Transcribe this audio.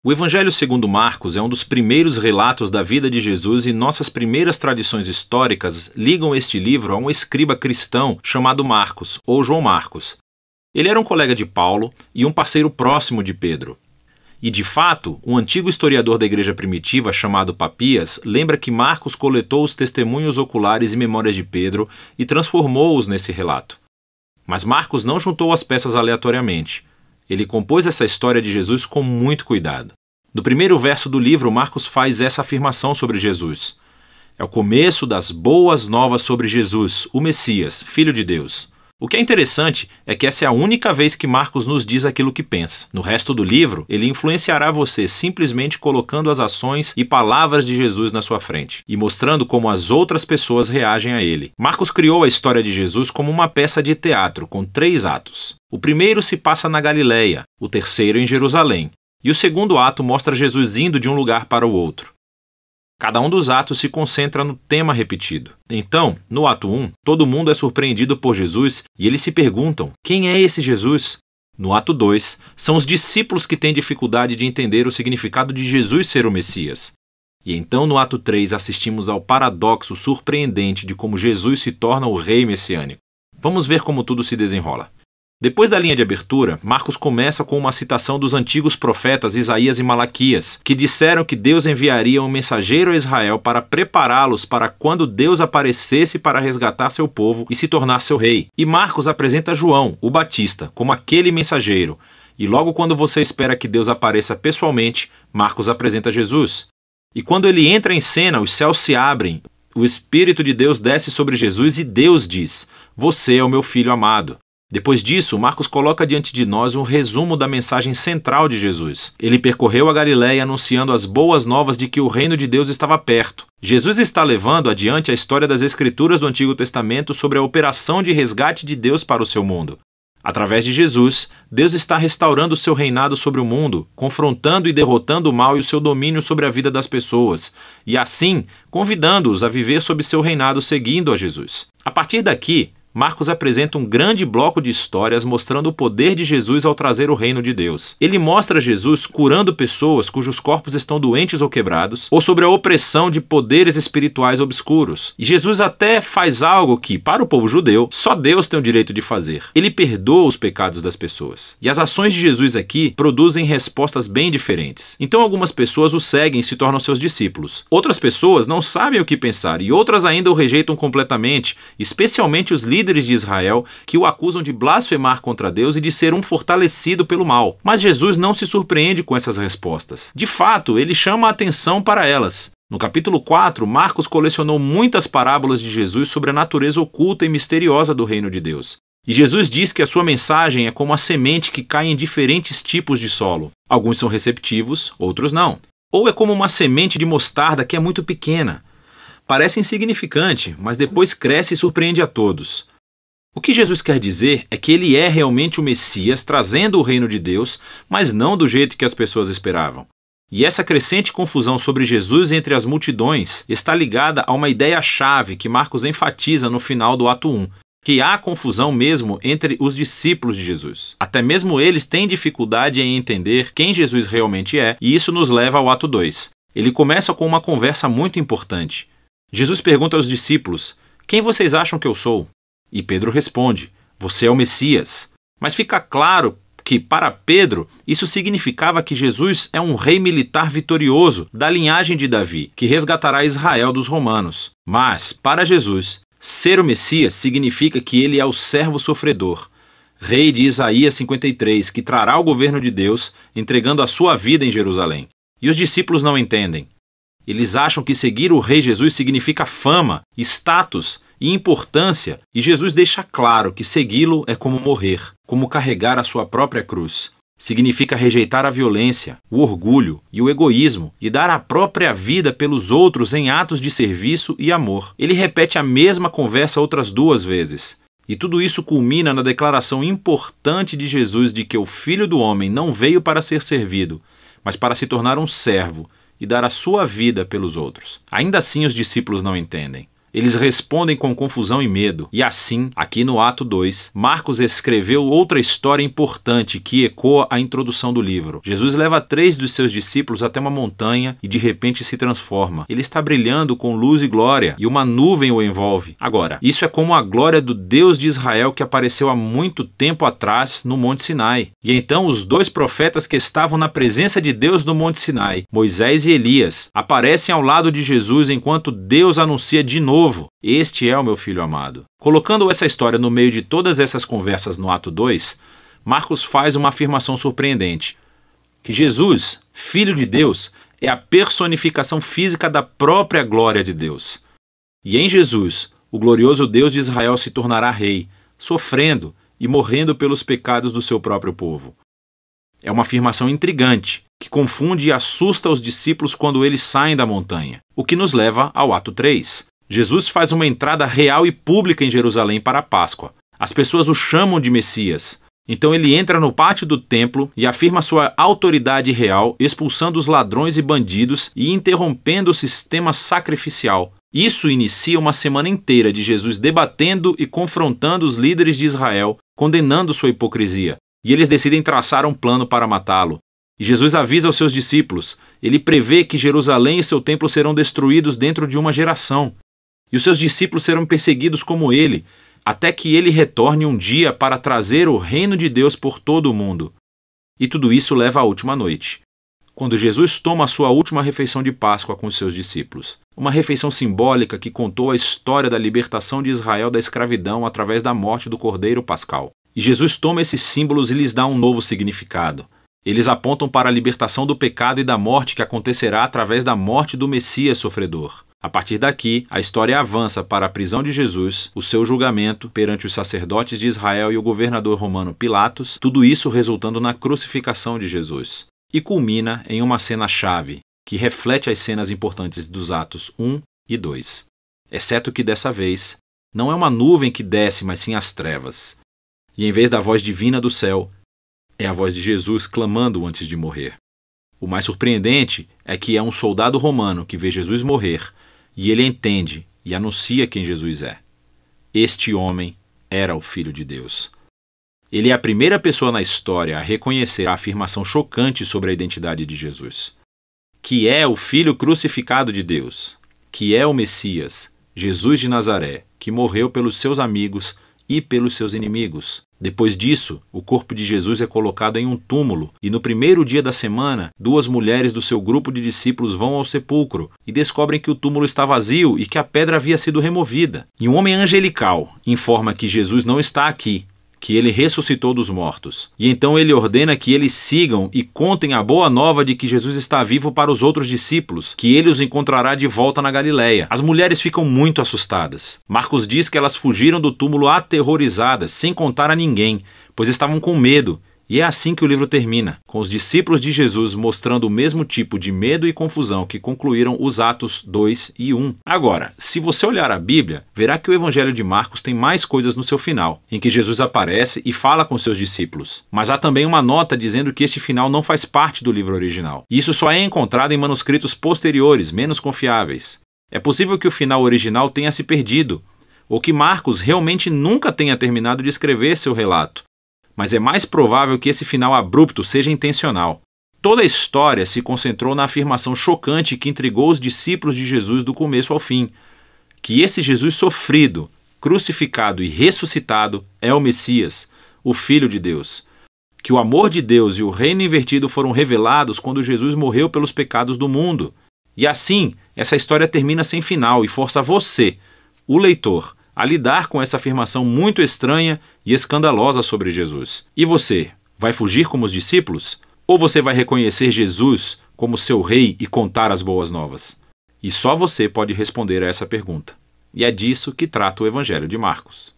O Evangelho segundo Marcos é um dos primeiros relatos da vida de Jesus e nossas primeiras tradições históricas ligam este livro a um escriba cristão chamado Marcos, ou João Marcos. Ele era um colega de Paulo e um parceiro próximo de Pedro. E, de fato, um antigo historiador da igreja primitiva chamado Papias lembra que Marcos coletou os testemunhos oculares e memórias de Pedro e transformou-os nesse relato. Mas Marcos não juntou as peças aleatoriamente. Ele compôs essa história de Jesus com muito cuidado. No primeiro verso do livro, Marcos faz essa afirmação sobre Jesus. É o começo das boas novas sobre Jesus, o Messias, Filho de Deus. O que é interessante é que essa é a única vez que Marcos nos diz aquilo que pensa. No resto do livro, ele influenciará você simplesmente colocando as ações e palavras de Jesus na sua frente e mostrando como as outras pessoas reagem a ele. Marcos criou a história de Jesus como uma peça de teatro com 3 atos. O primeiro se passa na Galileia, o terceiro em Jerusalém, e o segundo ato mostra Jesus indo de um lugar para o outro. Cada um dos atos se concentra no tema repetido. Então, no ato 1, todo mundo é surpreendido por Jesus e eles se perguntam: quem é esse Jesus? No ato 2, são os discípulos que têm dificuldade de entender o significado de Jesus ser o Messias. E então, no ato 3, assistimos ao paradoxo surpreendente de como Jesus se torna o rei messiânico. Vamos ver como tudo se desenrola. Depois da linha de abertura, Marcos começa com uma citação dos antigos profetas Isaías e Malaquias, que disseram que Deus enviaria um mensageiro a Israel para prepará-los para quando Deus aparecesse para resgatar seu povo e se tornar seu rei. E Marcos apresenta João, o Batista, como aquele mensageiro. E logo quando você espera que Deus apareça pessoalmente, Marcos apresenta Jesus. E quando ele entra em cena, os céus se abrem, o Espírito de Deus desce sobre Jesus e Deus diz: "Você é o meu filho amado." Depois disso, Marcos coloca diante de nós um resumo da mensagem central de Jesus. Ele percorreu a Galileia anunciando as boas novas de que o reino de Deus estava perto. Jesus está levando adiante a história das Escrituras do Antigo Testamento sobre a operação de resgate de Deus para o seu mundo. Através de Jesus, Deus está restaurando o seu reinado sobre o mundo, confrontando e derrotando o mal e o seu domínio sobre a vida das pessoas, e assim, convidando-os a viver sob seu reinado seguindo a Jesus. A partir daqui, Marcos apresenta um grande bloco de histórias mostrando o poder de Jesus ao trazer o reino de Deus. Ele mostra Jesus curando pessoas cujos corpos estão doentes ou quebrados, ou sobre a opressão de poderes espirituais obscuros. E Jesus até faz algo que, para o povo judeu, só Deus tem o direito de fazer. Ele perdoa os pecados das pessoas. E as ações de Jesus aqui produzem respostas bem diferentes. Então algumas pessoas o seguem e se tornam seus discípulos. Outras pessoas não sabem o que pensar e outras ainda o rejeitam completamente, especialmente os líderes de Israel que o acusam de blasfemar contra Deus e de ser um fortalecido pelo mal. Mas Jesus não se surpreende com essas respostas. De fato, ele chama a atenção para elas. No capítulo 4, Marcos colecionou muitas parábolas de Jesus sobre a natureza oculta e misteriosa do reino de Deus. E Jesus diz que a sua mensagem é como a semente que cai em diferentes tipos de solo. Alguns são receptivos, outros não. Ou é como uma semente de mostarda que é muito pequena. Parece insignificante, mas depois cresce e surpreende a todos. O que Jesus quer dizer é que ele é realmente o Messias trazendo o reino de Deus, mas não do jeito que as pessoas esperavam. E essa crescente confusão sobre Jesus entre as multidões está ligada a uma ideia-chave que Marcos enfatiza no final do ato 1, que há confusão mesmo entre os discípulos de Jesus. Até mesmo eles têm dificuldade em entender quem Jesus realmente é, e isso nos leva ao ato 2. Ele começa com uma conversa muito importante. Jesus pergunta aos discípulos: "Quem vocês acham que eu sou?" E Pedro responde: "Você é o Messias." Mas fica claro que, para Pedro, isso significava que Jesus é um rei militar vitorioso da linhagem de Davi, que resgatará Israel dos romanos. Mas, para Jesus, ser o Messias significa que ele é o servo sofredor, rei de Isaías 53, que trará o governo de Deus, entregando a sua vida em Jerusalém. E os discípulos não entendem. Eles acham que seguir o rei Jesus significa fama, status e importância, e Jesus deixa claro que segui-lo é como morrer, como carregar a sua própria cruz. Significa rejeitar a violência, o orgulho e o egoísmo e dar a própria vida pelos outros em atos de serviço e amor. Ele repete a mesma conversa outras 2 vezes. E tudo isso culmina na declaração importante de Jesus de que o Filho do Homem não veio para ser servido, mas para se tornar um servo e dar a sua vida pelos outros. Ainda assim os discípulos não entendem. Eles respondem com confusão e medo. E assim, aqui no ato 2, Marcos escreveu outra história importante que ecoa a introdução do livro. Jesus leva 3 dos seus discípulos até uma montanha e de repente se transforma. Ele está brilhando com luz e glória e uma nuvem o envolve. Agora, isso é como a glória do Deus de Israel que apareceu há muito tempo atrás no Monte Sinai. E então os 2 profetas que estavam na presença de Deus no Monte Sinai, Moisés e Elias, aparecem ao lado de Jesus enquanto Deus anuncia de novo: este é o meu filho amado. Colocando essa história no meio de todas essas conversas no ato 2, Marcos faz uma afirmação surpreendente: que Jesus, Filho de Deus, é a personificação física da própria glória de Deus. E em Jesus, o glorioso Deus de Israel se tornará rei, sofrendo e morrendo pelos pecados do seu próprio povo. É uma afirmação intrigante, que confunde e assusta os discípulos quando eles saem da montanha, o que nos leva ao ato 3. Jesus faz uma entrada real e pública em Jerusalém para a Páscoa. As pessoas o chamam de Messias. Então ele entra no pátio do templo e afirma sua autoridade real, expulsando os ladrões e bandidos e interrompendo o sistema sacrificial. Isso inicia uma semana inteira de Jesus debatendo e confrontando os líderes de Israel, condenando sua hipocrisia. E eles decidem traçar um plano para matá-lo. E Jesus avisa aos seus discípulos. Ele prevê que Jerusalém e seu templo serão destruídos dentro de uma geração. E os seus discípulos serão perseguidos como ele, até que ele retorne um dia para trazer o reino de Deus por todo o mundo. E tudo isso leva à última noite, quando Jesus toma a sua última refeição de Páscoa com os seus discípulos. Uma refeição simbólica que contou a história da libertação de Israel da escravidão através da morte do Cordeiro Pascal. E Jesus toma esses símbolos e lhes dá um novo significado. Eles apontam para a libertação do pecado e da morte que acontecerá através da morte do Messias sofredor. A partir daqui, a história avança para a prisão de Jesus, o seu julgamento perante os sacerdotes de Israel e o governador romano Pilatos, tudo isso resultando na crucificação de Jesus. E culmina em uma cena-chave, que reflete as cenas importantes dos atos 1 e 2. Exceto que dessa vez, não é uma nuvem que desce, mas sim as trevas. E em vez da voz divina do céu, é a voz de Jesus clamando antes de morrer. O mais surpreendente é que é um soldado romano que vê Jesus morrer, e ele entende e anuncia quem Jesus é. Este homem era o Filho de Deus. Ele é a primeira pessoa na história a reconhecer a afirmação chocante sobre a identidade de Jesus, que é o Filho crucificado de Deus, que é o Messias, Jesus de Nazaré, que morreu pelos seus amigos e pelos seus inimigos. Depois disso, o corpo de Jesus é colocado em um túmulo, e no primeiro dia da semana, 2 mulheres do seu grupo de discípulos vão ao sepulcro e descobrem que o túmulo está vazio e que a pedra havia sido removida. E um homem angelical informa que Jesus não está aqui, que ele ressuscitou dos mortos. E então ele ordena que eles sigam e contem a boa nova de que Jesus está vivo para os outros discípulos, que ele os encontrará de volta na Galileia. As mulheres ficam muito assustadas. Marcos diz que elas fugiram do túmulo aterrorizadas, sem contar a ninguém, pois estavam com medo. E é assim que o livro termina, com os discípulos de Jesus mostrando o mesmo tipo de medo e confusão que concluíram os Atos 2 e 1. Agora, se você olhar a Bíblia, verá que o Evangelho de Marcos tem mais coisas no seu final, em que Jesus aparece e fala com seus discípulos. Mas há também uma nota dizendo que este final não faz parte do livro original. E isso só é encontrado em manuscritos posteriores, menos confiáveis. É possível que o final original tenha se perdido, ou que Marcos realmente nunca tenha terminado de escrever seu relato. Mas é mais provável que esse final abrupto seja intencional. Toda a história se concentrou na afirmação chocante que intrigou os discípulos de Jesus do começo ao fim, que esse Jesus sofrido, crucificado e ressuscitado é o Messias, o Filho de Deus. Que o amor de Deus e o reino invertido foram revelados quando Jesus morreu pelos pecados do mundo. E assim, essa história termina sem final e força você, o leitor, a lidar com essa afirmação muito estranha e escandalosa sobre Jesus. E você, vai fugir como os discípulos? Ou você vai reconhecer Jesus como seu rei e contar as boas novas? E só você pode responder a essa pergunta. E é disso que trata o Evangelho de Marcos.